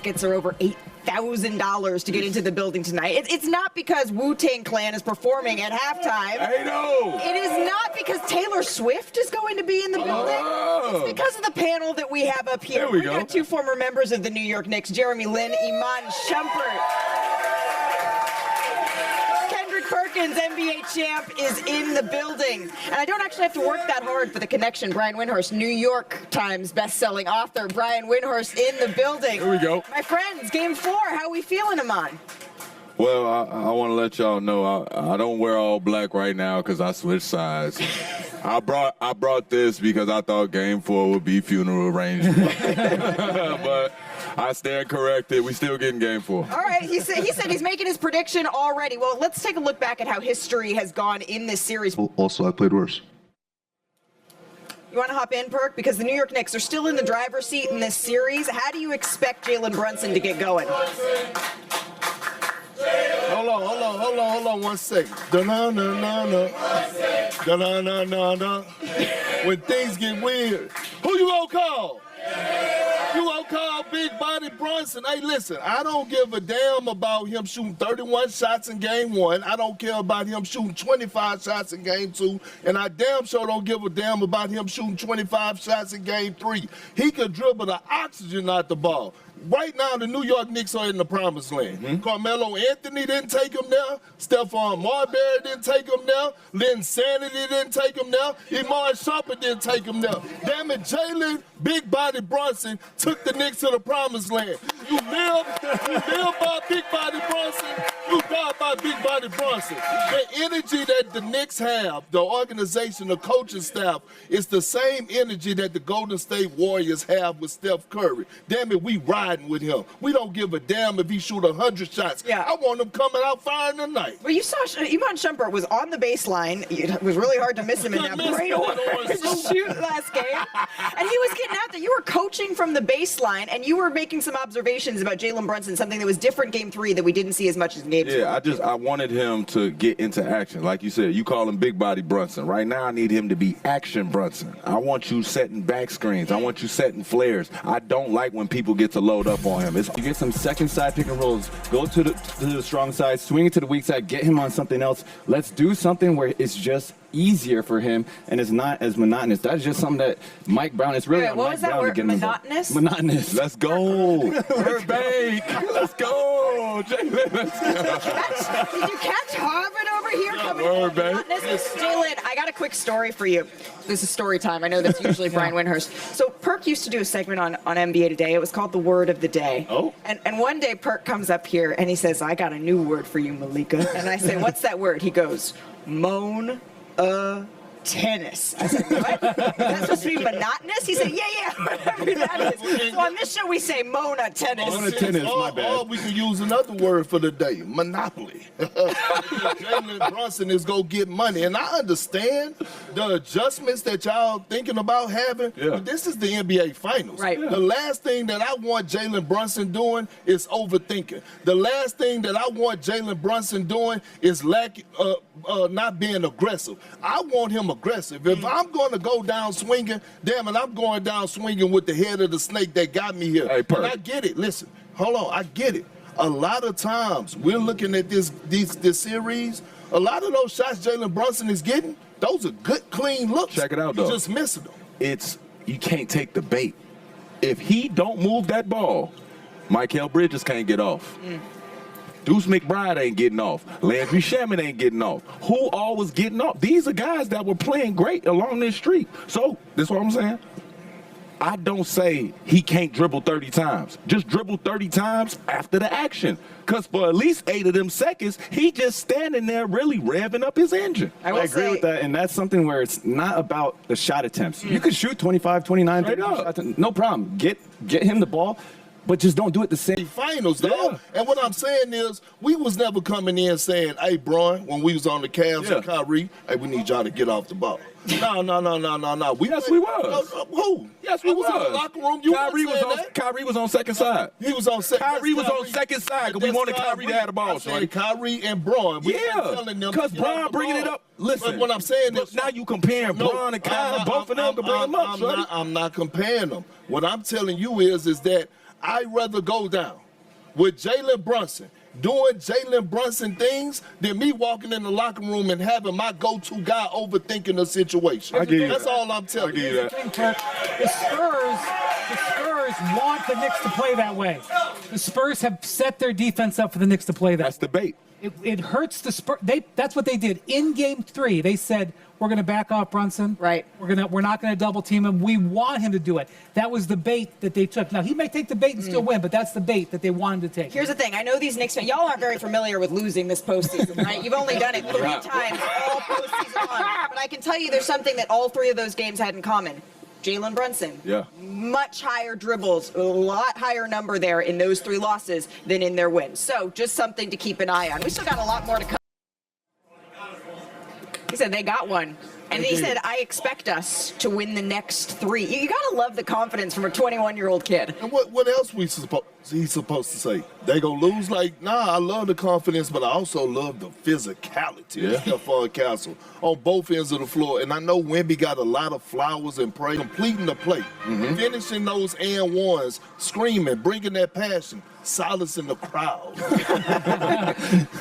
tickets are over $8,000 to get into the building tonight. It's not because Wu-Tang Clan is performing at halftime. I know. It is not because Taylor Swift is going to be in the building. It's because of the panel that we have up here. There we go. Got two former members of the New York Knicks, Jeremy Lin, Iman Shumpert. Perkins, NBA champ, is in the building. And I don't actually have to work that hard for the connection. Brian Windhorst, New York Times best-selling author. Brian Windhorst in the building. Here we go. My friends, game 4, how we feeling, Iman? Well, I want to let y'all know I don't wear all black right now because I switched sides. I brought this because I thought game 4 would be funeral arrangement. But I stand corrected. We still getting game 4. All right, he said he's making his prediction already. Well, let's take a look back at how history has gone in this series. Also, I played worse. You want to hop in, Perk? Because the New York Knicks are still in the driver's seat in this series. How do you expect Jalen Brunson to get going? Hold on 1 second. Da-na-na-na-na. Da-na-na-na-na. When things get weird, who you gonna call? You gonna call Big Body Brunson? Hey, listen, I don't give a damn about him shooting 31 shots in game 1. I don't care about him shooting 25 shots in game 2. And I damn sure don't give a damn about him shooting 25 shots in game 3. He could dribble the oxygen out the ball. Right now, the New York Knicks are in the promised land. Carmelo Anthony didn't take him there. Stephon Marbury didn't take him there. Lynn Sanity didn't take him there. Iman Shumpert didn't take him there. Damn it, Jalen Big Body Brunson took the Knicks to the promised land. You live by Big Body Brunson. You die by Big Body Brunson. The energy that the Knicks have, the organization, the coaching staff, is the same energy that the Golden State Warriors have with Steph Curry. Damn it, we riding with him. We don't give a damn if he shoot 100 shots. Yeah. I want him coming out firing tonight. Well, you saw Iman Shumpert was on the baseline. It was really hard to miss him in that bright orange shoot last game. And he was getting out there. You were coaching from the baseline, and you were making some observations about Jalen Brunson, something that was different game 3 that we didn't see as much as in game 2. Yeah, I wanted him to get into action. Like you said, you call him Big Body Brunson. Right now, I need him to be Action Brunson. I want you setting back screens. I want you setting flares. I don't like when people get to load up on him. You get some second side pick and rolls, go to the strong side, swing it to the weak side, get him on something else. Let's do something where it's just easier for him and it's not as monotonous. That's just something that Mike Brown, it's really on Mike Brown to get him involved. Monotonous? Monotonous. Let's go. Burbank. Let's go. Jalen, let's go. Did you catch Harvard over here coming word, in? babe. Monotonous? Jalen, I got a quick story for you. This is story time. I know that's usually Brian Windhorst. So Perk used to do a segment on NBA Today. It was called The Word of the Day. Oh. And one day Perk comes up here and he says, I got a new word for you, Malika. And I say, what's that word? He goes, moan tennis. I said, what? Is that supposed to be monotonous? He said, yeah, whatever that is. So on this show, we say Mona tennis. Mona tennis, my bad. Or we can use another word for the day, monopoly. Jalen Brunson is going to get money. And I understand the adjustments that y'all thinking about having. Yeah. But this is the NBA Finals. Right. The last thing that I want Jalen Brunson doing is overthinking. The last thing that I want Jalen Brunson doing is not being aggressive. I want him aggressive. If I'm going to go down swinging, damn it, I'm going down swinging with the head of the snake that got me here. Hey, and I get it. Listen, hold on. I get it. A lot of times we're looking at this series. A lot of those shots Jalen Brunson is getting, those are good, clean looks. Check it out, He's though. just missing them. You can't take the bait. If he don't move that ball, Mikal Bridges can't get off. Deuce McBride ain't getting off. Landry Shaman ain't getting off. Who all was getting off? These are guys that were playing great along this streak. So, this is what I'm saying. I don't say he can't dribble 30 times. Just dribble 30 times after the action. Because for at least 8 of them seconds, he just standing there really revving up his engine. I agree with that, and that's something where it's not about the shot attempts. You could shoot 25, 29, 30 shots, no problem. Get him the ball. But just don't do it the same. Finals, though. Yeah. And what I'm saying is, we was never coming in saying, hey, Bron, when we was on the Cavs and Kyrie, hey, we need y'all to get off the ball. No. Yes, we was. Who? Yes, we was. In the locker room. You Kyrie was on second side. He was on second. Kyrie was on second side because we wanted Kyrie to have the ball. I said Kyrie and Bron. Because Bron bringing it up. Listen, but what I'm saying is, now you comparing Bron and Kyrie, both of them to bring them up. I'm not comparing them. What I'm telling you is that I'd rather go down with Jalen Brunson doing Jalen Brunson things than me walking in the locker room and having my go-to guy overthinking the situation. That's all I'm telling you. The Spurs want the Knicks to play that way. The Spurs have set their defense up for the Knicks to play that. That's the bait. It hurts the Spurs. That's what they did in Game 3. They said, we're going to back off Brunson. Right. We're not going to double team him. We want him to do it. That was the bait that they took. Now, he may take the bait and still win, but that's the bait that they wanted to take. Here's the thing. I know these Knicks fans, y'all aren't very familiar with losing this postseason, right? You've only done it 3 times all postseason long. But I can tell you there's something that all 3 of those games had in common. Jalen Brunson. Yeah. Much higher dribbles, a lot higher number there in those 3 losses than in their wins. So just something to keep an eye on. We still got a lot more to come. He said they got one. And he said, I expect us to win the next 3. You got to love the confidence from a 21-year-old kid. And what else he's supposed to say? They gonna lose? Like, nah, I love the confidence, but I also love the physicality of Stephon Castle on both ends of the floor. And I know Wemby got a lot of flowers and praise. Completing the play, finishing those and ones, screaming, bringing that passion, silencing the crowd. I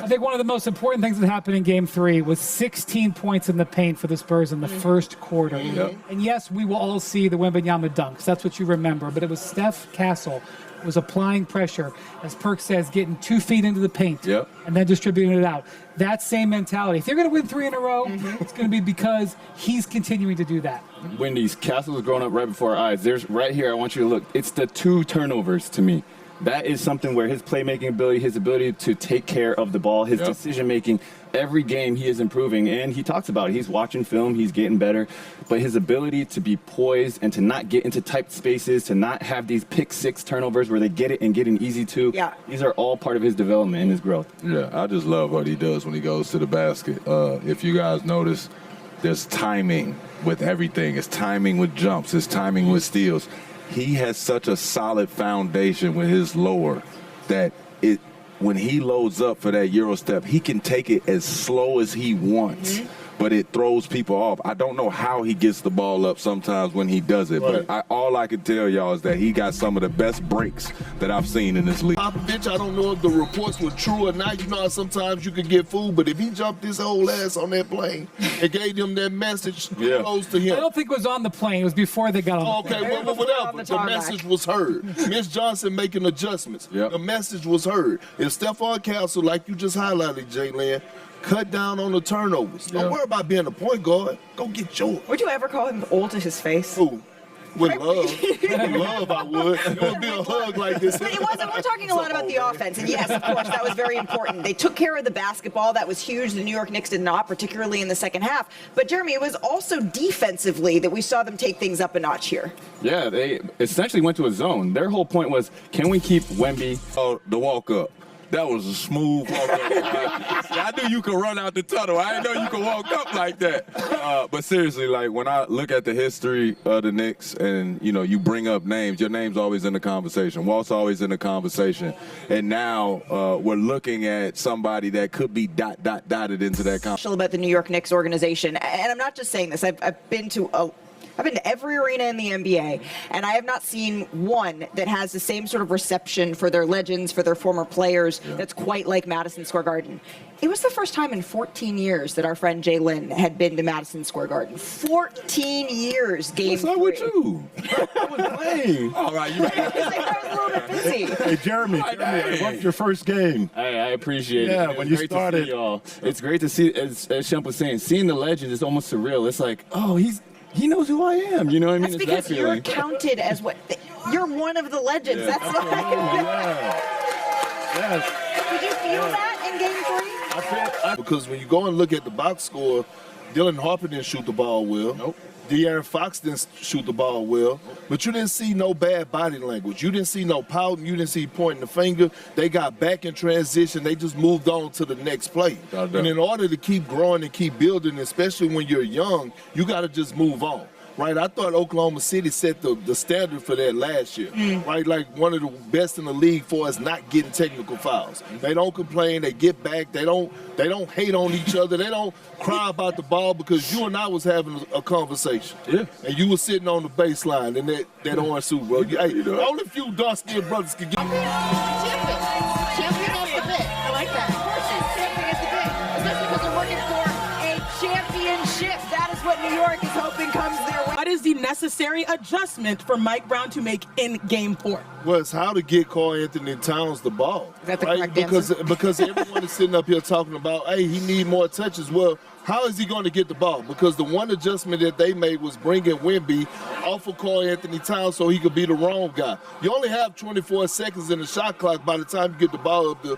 think one of the most important things that happened in Game 3 was 16 points in the paint for the Spurs in the first quarter. And yes, we will all see the Wembanyama dunks. That's what you remember. But it was Steph Castle was applying pressure, as Perk says, getting 2 feet into the paint and then distributing it out. That same mentality. If they're going to win 3 in a row, it's going to be because he's continuing to do that. Wendy's Castle was growing up right before our eyes. There's right here, I want you to look. It's the 2 turnovers to me. That is something where his playmaking ability, his ability to take care of the ball, his decision-making, every game he is improving. And he talks about it. He's watching film, he's getting better. But his ability to be poised and to not get into tight spaces, to not have these pick-6 turnovers where they get it and get an easy 2, these are all part of his development and his growth. Yeah, I just love what he does when he goes to the basket. If you guys notice, there's timing with everything. It's timing with jumps. It's timing with steals. He has such a solid foundation with his lower that when he loads up for that Euro step, he can take it as slow as he wants. But it throws people off. I don't know how he gets the ball up sometimes when he does it, but all I can tell y'all is that he got some of the best breaks that I've seen in this league. Popovich, I don't know if the reports were true or not. You know how sometimes you could get fooled, but if he jumped his whole ass on that plane and gave them that message, kudos to him. I don't think it was on the plane. It was before they got on the plane. Okay, well, whatever. The message was heard. Miss Johnson making adjustments. The message was heard. If Stephon Castle, like you just highlighted, Jalen, cut down on the turnovers. Don't worry about being a point guard. Go get yours. Would you ever call him old to his face? Ooh. With love. With love, I would. It would be a hug like this. But it wasn't. We're talking a lot about the offense. And yes, of course, that was very important. They took care of the basketball. That was huge. The New York Knicks did not, particularly in the second half. But, Jeremy, it was also defensively that we saw them take things up a notch here. Yeah, they essentially went to a zone. Their whole point was, can we keep Wemby? Oh, the walk-up. That was a smooth walk-up. I knew you could run out the tunnel. I didn't know you could walk up like that. But seriously, like, when I look at the history of the Knicks and, you know, you bring up names, your name's always in the conversation. Walt's always in the conversation. And now we're looking at somebody that could be dotted into that conversation. About the New York Knicks organization. And I'm not just saying this. I've been to every arena in the NBA, and I have not seen one that has the same sort of reception for their legends, for their former players, that's quite like Madison Square Garden. It was the first time in 14 years that our friend Jay Lynn had been to Madison Square Garden. 14 years, Game 3. What's up with you? I was playing. All right, you right. I was a little bit busy. Hey, Jeremy, what's your first game? I appreciate it. Yeah, It when was you great started. to see y'all. It's great to see, as Shemp was saying, seeing the legends is almost surreal. It's like, oh, he knows who I am. You know what I mean? That's It's because that you're feeling. counted as you're one of the legends. Yeah. That's like. Yes. Did you feel that in Game 3? Because when you go and look at the box score, Dylan Harper didn't shoot the ball well. Nope. De'Aaron Fox didn't shoot the ball well. But you didn't see no bad body language. You didn't see no pouting. You didn't see pointing the finger. They got back in transition. They just moved on to the next play. And in order to keep growing and keep building, especially when you're young, you got to just move on. right? I thought Oklahoma City set the standard for that last year, right? Like one of the best in the league for us not getting technical fouls. They don't complain. They get back. They don't hate on each other. They don't cry about the ball because you and I was having a conversation. Yeah. And you were sitting on the baseline in that orange suit, bro. Hey, only a few dark-skinned brothers could get. Champion is the bit. I like that. Of course, champion is the bit. Especially because they're working for A championship. That is what New York is hoping comes their way. What is the necessary adjustment for Mike Brown to make in Game 4? Well, it's how to get Karl Anthony Towns the ball. Is that the right? correct because answer? because everyone is sitting up here talking about, hey, he need more touches. Well, how is he going to get the ball? Because the one adjustment that they made was bringing Wemby off of Karl Anthony Towns so he could be the wrong guy. You only have 24 seconds in the shot clock. By the time you get the ball up the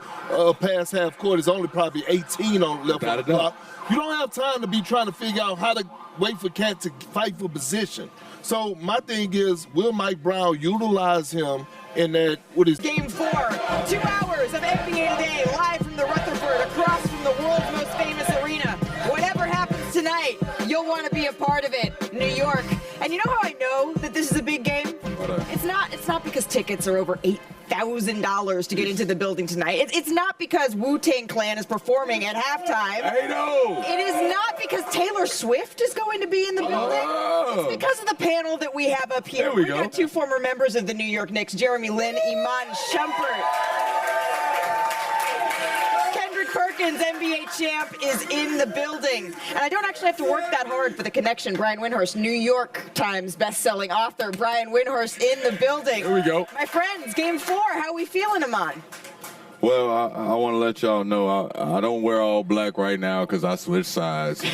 past half court, it's only probably 18 on left on the clock. You don't have time to be trying to figure out how to wait for Cat to fight for position. So my thing is, will Mike Brown utilize him in that, what is Game 4, 2 hours of NBA Today, live from the Rutherford, across from the world's most famous arena. Whatever happens tonight, you'll want to be a part of it, New York. And you know how I know that this is a big game? It's not because tickets are over $8,000 to get into the building tonight. It's not because Wu-Tang Clan is performing at halftime. I know. It is not because Taylor Swift is going to be in the building. It's because of the panel that we have up here. There we go. Got 2 former members of the New York Knicks, Jeremy Lin, Iman Shumpert. Kendrick Perkins, NBA champ, is in the building. And I don't actually have to work that hard for the connection. Brian Windhorst, New York Times best-selling author. Brian Windhorst in the building. Here we go. My friends, Game 4, how we feeling, Iman? Well, I want to let y'all know I don't wear all black right now because I switched sides.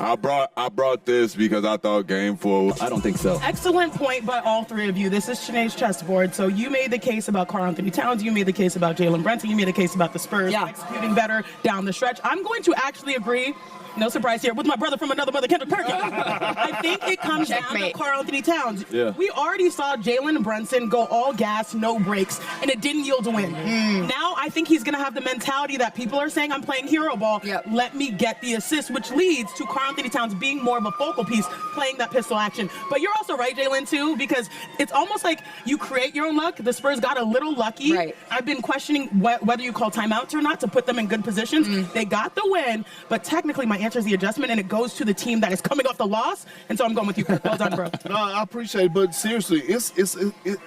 I brought this because I thought Game 4. I don't think so. Excellent point by all three of you. This is Sinead's chessboard. So you made the case about Karl Anthony Towns. You made the case about Jalen Brunson. You made the case about the Spurs executing better down the stretch. I'm going to actually agree. No surprise here, with my brother from another mother, Kendrick Perkins. I think it comes down to Karl Anthony Towns. Yeah. We already saw Jalen Brunson go all gas, no brakes, and it didn't yield a win. Now I think he's going to have the mentality that people are saying, I'm playing hero ball. Let me get the assist, which leads to Karl Anthony Towns being more of a focal piece, playing that pistol action. But you're also right, Jalen, too, because it's almost like you create your own luck. The Spurs got a little lucky. Right. I've been questioning whether you call timeouts or not to put them in good positions. They got the win, but technically my answer is the adjustment, and it goes to the team that is coming off the loss, and so I'm going with you. Well done, bro. No, I appreciate it, but seriously,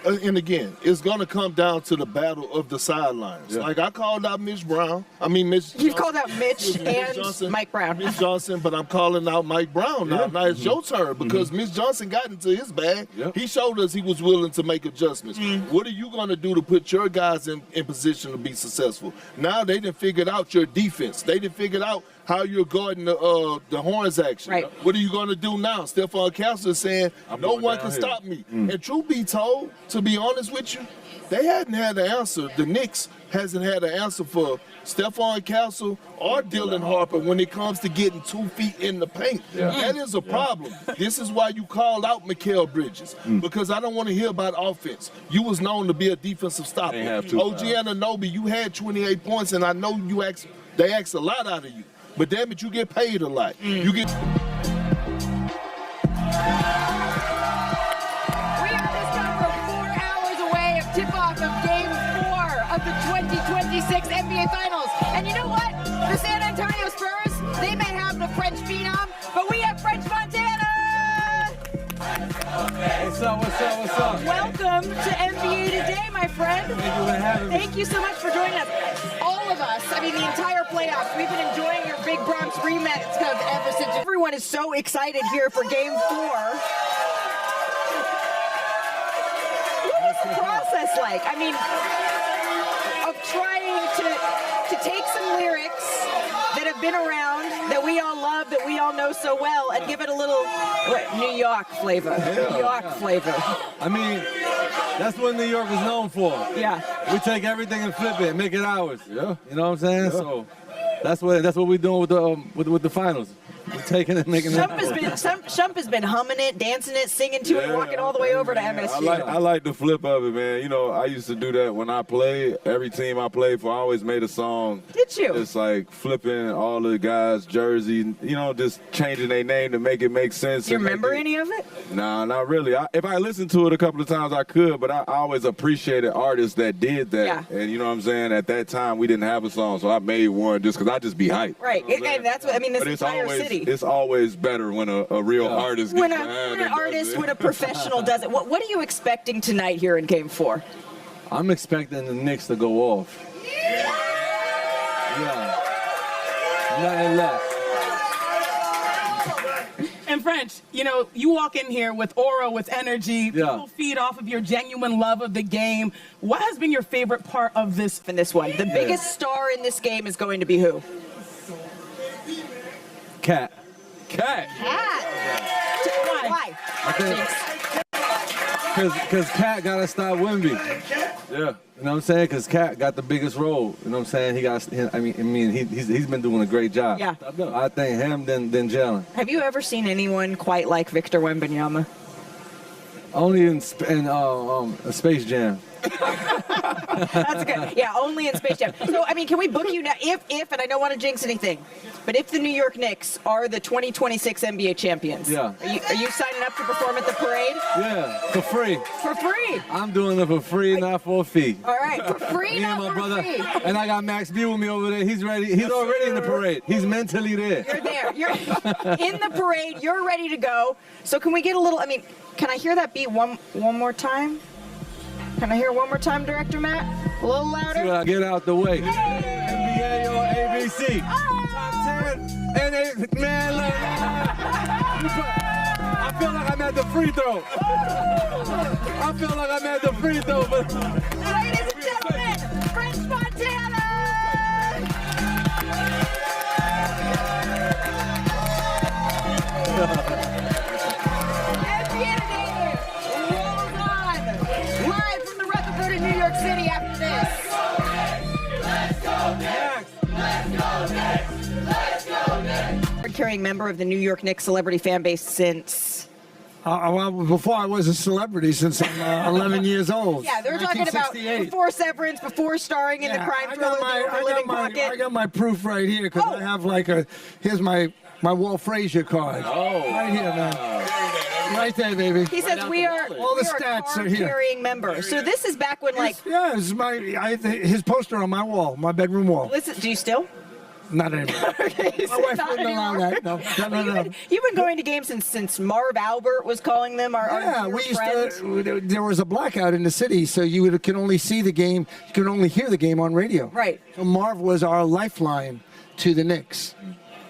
and again, it's going to come down to the battle of the sidelines. Like I called out Mitch Brown. You've called out Mitch and Johnson, Mike Brown. Mitch Johnson, but I'm calling out Mike Brown now. Now it's your turn because Mitch Johnson got into his bag. He showed us he was willing to make adjustments. What are you going to do to put your guys in position to be successful? Now they done figured out your defense. They done figured out how you're guarding the horns action. Right. What are you going to do now? Stephon Castle is saying, no one can downhill. stop me. And truth be told, to be honest with you, they hadn't had the answer. The Knicks hasn't had an answer for Stephon Castle or Dylan Harper when it comes to getting 2 feet in the paint. That is a problem. This is why you called out Mikal Bridges, because I don't want to hear about offense. You was known to be a defensive stopper. They have to. OG Anunoby, you had 28 points, and I know they asked a lot out of you. But damn it, you get paid a lot. You get. We are just over 4 hours away of tip-off of Game 4 of the 2026 NBA Finals. And you know what? The San Antonio Spurs, they may have the French phenom, but we have French Montana! What's up, what's up, what's up? Welcome to NBA Today, my friend. Thank you for having me. Thank you so much for joining us. All of us, the entire playoffs, we've been enjoying your Big Bronx rematch ever since. Everyone is so excited here for Game 4. What was the process like? Of trying to take some lyrics that have been around, that we all love, that we all know so well, and give it a little New York flavor. New York flavor. That's what New York is known for. Yeah. We take everything and flip it and make it ours. Yeah. You know what I'm saying? So that's what we're doing with the finals. taking it, making Shump has been humming it, dancing it, singing to it, walking all the way over to MSG. I like the flip of it, man. You know, I used to do that when I played. Every team I played for, I always made a song. Did you? It's like flipping all the guys' jersey, you know, just changing their name to make it make sense. Do you remember any of it? Nah, not really. If I listened to it a couple of times, I could, but I always appreciated artists that did that. Yeah. And you know what I'm saying? At that time, we didn't have a song, so I made one just because I just be hyped. Right, You know what I'm and that's what I mean. This But it's entire always, city. It's always better when a real artist When gets behind an and does artist, it. when a professional does it. What are you expecting tonight here in Game 4? I'm expecting the Knicks to go off. Yeah. Nothing left. And French, you know, you walk in here with aura, with energy. Yeah. People feed off of your genuine love of the game. What has been your favorite part of this? In this one, the biggest star in this game is going to be who? Cat. Cat. Why? Because Cat got to stop Wemby. Yeah. You know what I'm saying? Because Cat got the biggest role. You know what I'm saying? He's been doing a great job. Yeah. I think him, then Jalen. Have you ever seen anyone quite like Victor Wembanyama? Only in Space Jam. That's good. Yeah, only in Space Jam. So, I mean, can we book you now? If, and I don't want to jinx anything, but if the New York Knicks are the 2026 NBA champions, Yeah. are you signing up to perform at the parade? Yeah, for free. For free. I'm doing it for free, not for a fee. All right, for free, Me and not my for brother, free. and I got Max B with me over there. He's ready. He's already in the parade. He's mentally there. You're there. You're in the parade. You're ready to go. So can we get a little, I mean, can I hear that beat one more time? Can I hear it one more time, Director Matt? A little louder? Get out the way. NBA or ABC. Top 10. And man, look. I feel like I'm at the free throw. I feel like I'm at the free throw. But Ladies and gentlemen, French Montana! NBA today rolls on. Live from the Rutherford in New York City after this. Carrying member of the New York Knicks celebrity fan base since. Well, before I was a celebrity, since I'm 11 years old. Yeah, they're talking about 1968. before Severance, before starring in the crime thriller The Living Pocket. I got my proof right here because I have like here's my Walt Frazier card. Oh. Right here, man. Right there, baby. He says we are all the stats are here. Carrying member. So this is back when like. Yeah, this is his poster on my wall, my bedroom wall. Listen, do you still? Not anymore. Okay, My wife wouldn't allow that. No. You've been going to games since Marv Albert was calling them our Yeah, dear we used friend. to. There was a blackout in the city, so you can only see the game. You can only hear the game on radio. Right. So Marv was our lifeline to the Knicks.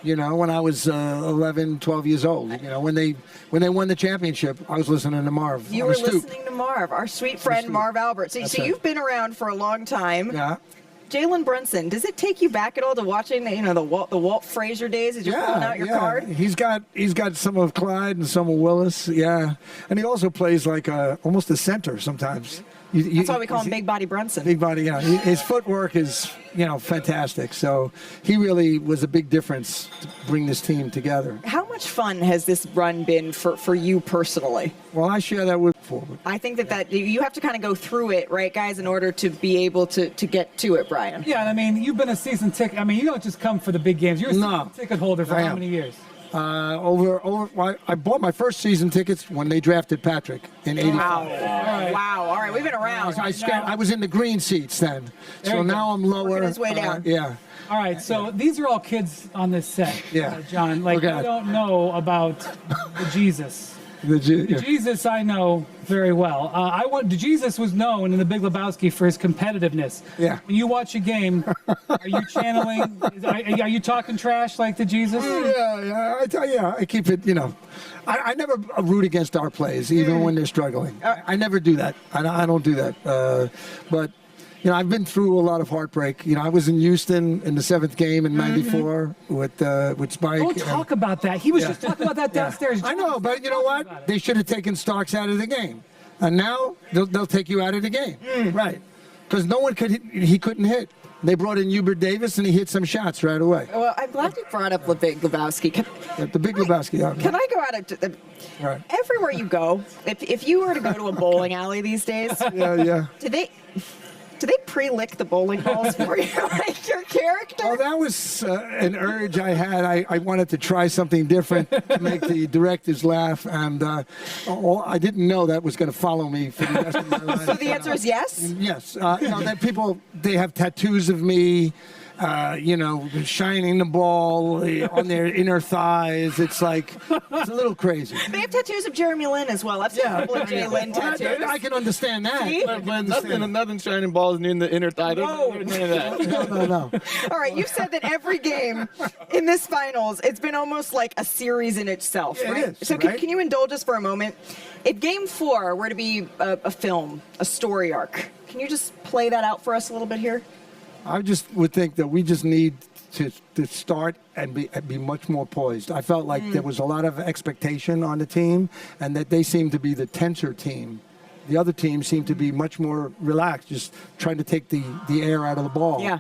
You know, when I was 11, 12 years old. You know, when they won the championship, I was listening to Marv. You on were the stoop. listening to Marv, our sweet friend Marv Albert. So That's right. you've been around for a long time. Yeah. Jalen Brunson, does it take you back at all to watching the Walt Frazier days as you're pulling out your card? He's got some of Clyde and some of Willis, yeah, and he also plays like almost a center sometimes. That's why we call him Big Body Brunson. Big Body, yeah. His footwork is fantastic. So he really was a big difference to bring this team together. How much fun has this run been for you personally? Well, I share that with forward. I think that you have to kind of go through it, right, guys, in order to be able to get to it, Brian. Yeah, I mean, you've been a season ticket. I mean, you don't just come for the big games. You're a season ticket holder for how many years? I bought my first season tickets when they drafted Patrick in '85. Wow. All right, we've been around. I was in the green seats then, so now I'm lower. Working his way down. Yeah. All right, so these are all kids on this set. Yeah. John, like, Okay. you don't know about the Jesus. Yeah. Jesus, I know very well. Jesus was known in The Big Lebowski for his competitiveness. Yeah. When you watch a game, are you channeling? Are you talking trash like the Jesus? Yeah. I keep it. I never root against our plays, even when they're struggling. I never do that. I don't do that. But. I've been through a lot of heartbreak. I was in Houston in the 7th game in '94 with Spike. Don't talk about that. He was just talking about that downstairs. I know, but you know what? They should have taken Starks out of the game, and now they'll take you out of the game, right? Because no one he couldn't hit. They brought in Hubert Davis, and he hit some shots right away. Well, I'm glad you brought up the Big Lebowski. The Big Lebowski. Can I go out of Right. everywhere you go? If you were to go to a bowling alley these days, Yeah. do they pre-lick the bowling balls for you, like your character? Well, that was an urge I had. I wanted to try something different to make the directors laugh, and I didn't know that was going to follow me for the rest of my life. So the answer is yes? Yes. That people, they have tattoos of me, shining the ball on their inner thighs. It's like, it's a little crazy. They have tattoos of Jeremy Lin as well. I've seen a couple of Jay Lin tattoos. I can understand that. See? But nothing shining balls in the inner thigh. Whoa. There's none of that. No. All right, you've said that every game in this finals, it's been almost like a series in itself, Yeah, right? it is, So right? can you indulge us for a moment? If game 4 were to be a film, a story arc, can you just play that out for us a little bit here? I just would think that we just need to start and be much more poised. I felt like there was a lot of expectation on the team, and that they seemed to be the tenser team. The other team seemed to be much more relaxed, just trying to take the air out of the ball. Yeah.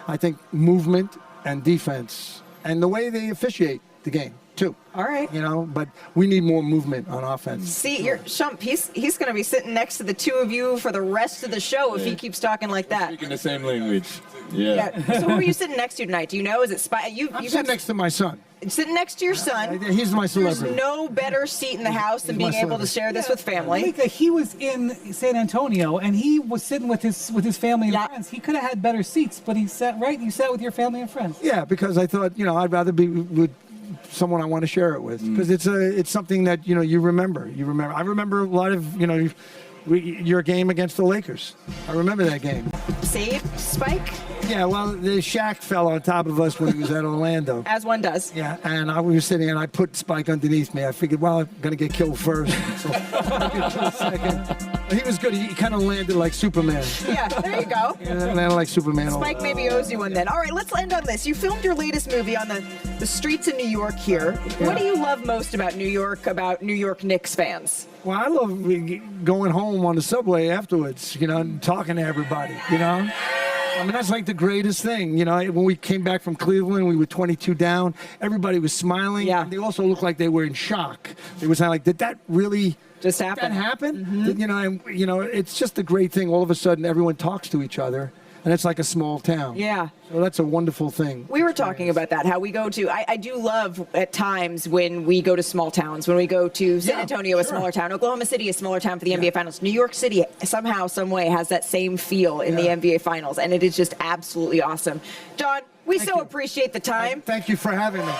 I think movement and defense, and the way they officiate the game too. All right. But we need more movement on offense. See, Shump, he's going to be sitting next to the two of you for the rest of the show if he keeps talking like that. Speaking the same language. Yeah. So who are you sitting next to tonight? Do you know? Is it I'm sitting next to my son. Sitting next to your son. He's my celebrity. There's no better seat in the house than He's my being able to celebrity. share this with family. Malika, he was in San Antonio, and he was sitting with his family and friends. He could have had better seats, but he sat right. You sat with your family and friends. Yeah, because I thought, I'd rather be with someone I want to share it with, because it's something that you remember. I remember a lot of your game against the Lakers. I remember that game. Save Spike, Yeah, well, the Shaq fell on top of us when he was at Orlando. as one does. Yeah, and I was sitting and I put Spike underneath me. I figured, well, I'm going to get killed first. So I'll get killed second. He was good. He kind of landed like Superman. Yeah, there you go. Landed like Superman. Spike maybe owes you one then. All right, let's end on this. You filmed your latest movie on the streets of New York here. Yeah. What do you love most about New York Knicks fans? Well, I love going home on the subway afterwards, and talking to everybody, I mean, that's like the greatest thing. When we came back from Cleveland, we were 22 down. Everybody was smiling. Yeah. And they also looked like they were in shock. It was like, did that really just happen? Did that happen? It's just a great thing. All of a sudden, everyone talks to each other, and it's like a small town. Yeah. So that's a wonderful thing. We were talking about that, how we go to, I do love at times when we go to small towns, when we go to San Antonio, a smaller town, Oklahoma City, a smaller town for the NBA Finals. New York City, somehow, some way, has that same feel in the NBA Finals, and it is just absolutely awesome. John, we appreciate the time. Thank you for having me.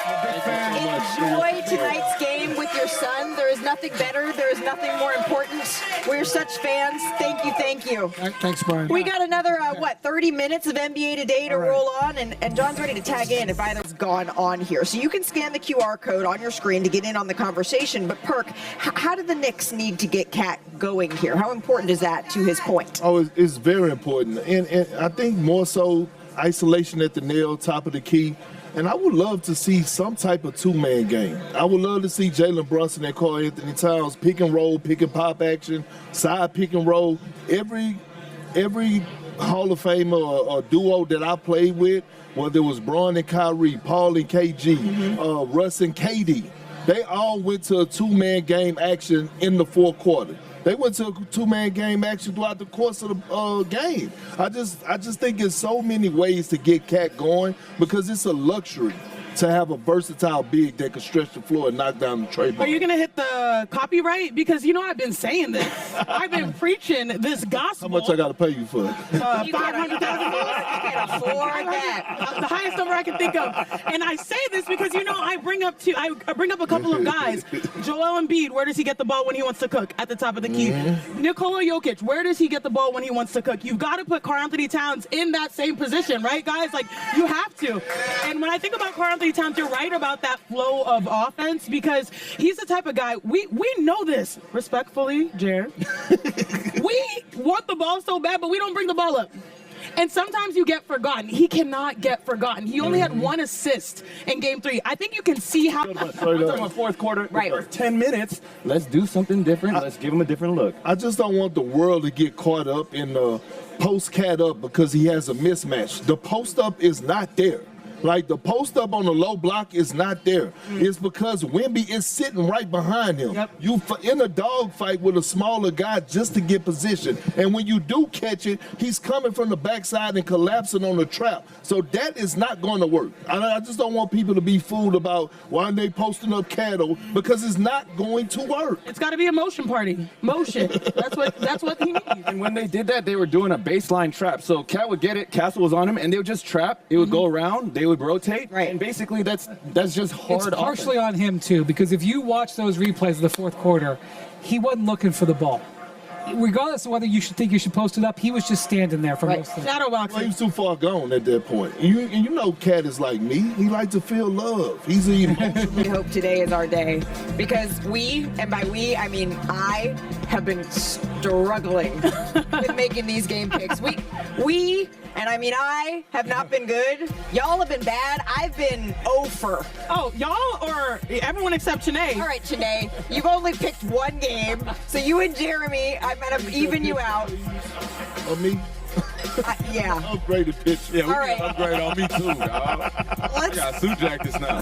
I'm a big fan. Enjoy tonight's game with your son. There is nothing better. There is nothing more important. We're such fans. Thank you. Thank you. Thanks, Brian. We got another, 30 minutes of NBA Today to roll on, and John's ready to tag in if either's gone on here. So you can scan the QR code on your screen to get in on the conversation. But, Perk, how do the Knicks need to get Cat going here? How important is that to his point? Oh, it's very important. And I think more so isolation at the nail, top of the key. And I would love to see some type of two-man game. I would love to see Jalen Brunson and Karl Anthony Towns pick and roll, pick and pop action, side pick and roll. Every Hall of Famer or duo that I played with, whether it was Bron and Kyrie, Paul and KG, Russ and KD, they all went to a two-man game action in the fourth quarter. They went to a two-man game action throughout the course of the game. I just think there's so many ways to get Cat going because it's a luxury to have a versatile big that can stretch the floor and knock down the tray ball. Are you going to hit the copyright? Because, I've been saying this. I've been preaching this gospel. How much I got to pay you for it? $500,000. You can't afford that. The highest number I can think of. And I say this because, I bring up a couple of guys. Joel Embiid, where does he get the ball when he wants to cook? At the top of the key. Nikola Jokic, where does he get the ball when he wants to cook? You've got to put Karl Anthony Towns in that same position, right, guys? Like, you have to. And when I think about Karl Anthony Towns, you're right about that flow of offense because he's the type of guy, we know this, respectfully, Jared. We want the ball so bad, but we don't bring the ball up. And sometimes you get forgotten. He cannot get forgotten. He only had 1 assist in game 3. I think you can see how. We're talking about fourth quarter. Right. The first 10 minutes. Let's do something different. Let's give him a different look. I just don't want the world to get caught up in the post cat up because he has a mismatch. The post up is not there. Like the post up on the low block is not there. It's because Wemby is sitting right behind him. Yep. You in a dog fight with a smaller guy just to get position. And when you do catch it, he's coming from the backside and collapsing on the trap. So that is not going to work. I just don't want people to be fooled about why they posting up cattle because it's not going to work. it's got to be a motion party. Motion. That's what he needs. And when they did that, they were doing a baseline trap. So Cat would get it, Castle was on him, and they would just trap. It would go around, they would rotate, Right. and basically that's just hard. It's partially offense. on him too, because if you watch those replays of the fourth quarter, he wasn't looking for the ball. Regardless of whether you should think you should post it up, he was just standing there for most of it. Shadow Well, he boxing. was too far gone at that point. And you know Cat is like me. He likes to feel love. He's an emotional. We hope today is our day because we, and by we, I mean I, have been struggling with making these game picks. We, and I mean I, have not been good. Y'all have been bad. I've been over. Oh, y'all or everyone except Chanae? All right, Chanae, you've only picked one game, so you and Jeremy, I'm gonna even you out. Of me? Yeah. Upgraded picture. Yeah, we All right. can upgrade on me too, dog. I Let's. got suit jackets now.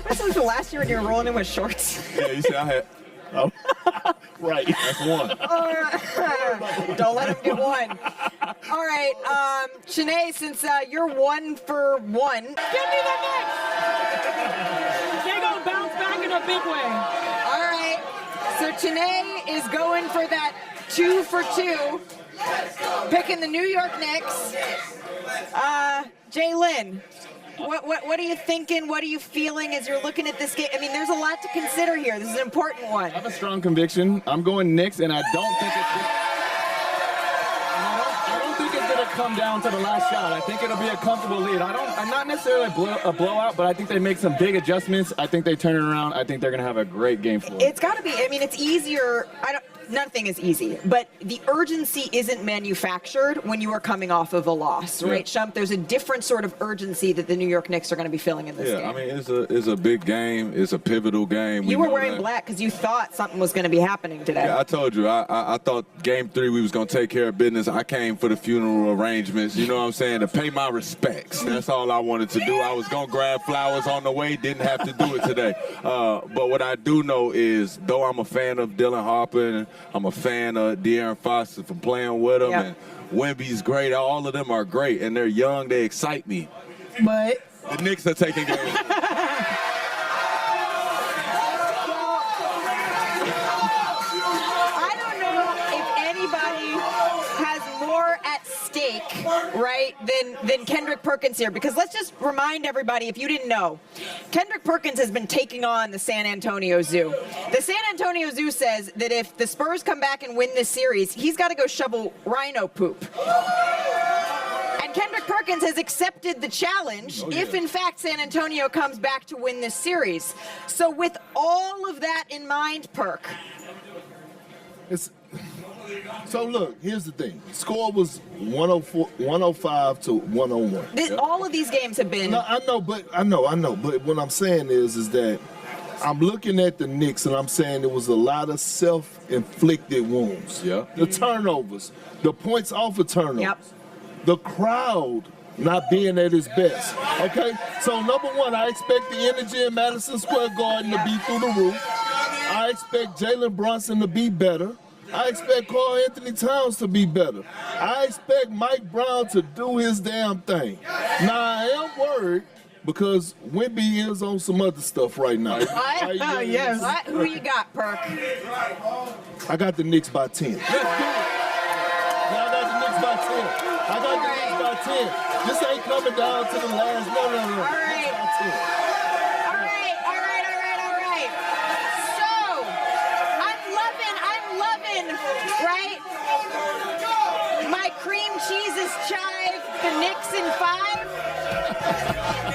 This was the last year when you were rolling in with shorts. Yeah, you see, I had. Oh. Right. That's one. Don't let him get one. All right, Shanae, since you're 1 for 1. Give me the Knicks. They gonna bounce back in a big way. All right, so Shanae is going for that 2 for 2, picking the New York Knicks. Jalen, what are you thinking? What are you feeling as you're looking at this game? I mean, there's a lot to consider here. This is an important one. I have a strong conviction. I'm going Knicks, and I don't think it's gonna come down to the last shot. I think it'll be a comfortable lead. I'm not necessarily a blowout, but I think they make some big adjustments. I think they turn it around. I think they're gonna have a great game for it. It's got to be. I mean, it's easier. Nothing is easy, but the urgency isn't manufactured when you are coming off of a loss, right, Shump? There's a different sort of urgency that the New York Knicks are going to be feeling in this game. Yeah, I mean, it's a big game. It's a pivotal game. You were know wearing that. black because you thought something was going to be happening today. Yeah, I told you. I thought game 3 we was going to take care of business. I came for the funeral arrangements, you know what I'm saying, to pay my respects. That's all I wanted to do. I was going to grab flowers on the way. Didn't have to do it today. But what I do know is, though I'm a fan of Dylan Harper and I'm a fan of De'Aaron Fox from playing with him, and Wemby's great. All of them are great, and they're young. They excite me. But The Knicks are taking games. I don't know if anybody has more at stake, right, than Kendrick Perkins here. Because let's just remind everybody, if you didn't know, Kendrick Perkins has been taking on the San Antonio Zoo. The San Antonio Zoo says that if the Spurs come back and win this series, he's got to go shovel rhino poop. And Kendrick Perkins has accepted the challenge if, in fact, San Antonio comes back to win this series. So with all of that in mind, Perk. So look, here's the thing. Score was 105 to 101. All of these games have been. No, I know. But what I'm saying is that I'm looking at the Knicks and I'm saying there was a lot of self-inflicted wounds. Yeah. The turnovers, the points off of turnovers. Yep. The crowd not being at its best. Okay? So, number one, I expect the energy in Madison Square Garden to be through the roof. I expect Jalen Brunson to be better. I expect Karl Anthony Towns to be better. I expect Mike Brown to do his damn thing. Now, I am worried because Wemby is on some other stuff right now. What? Yes. What? Who you got, Perk? I got the Knicks by 10. I got the Knicks by 10. I got the Knicks by 10. This ain't coming down to the last. No. All right. All right. So, I'm loving, right? My cream cheese is chive, the Knicks in 5.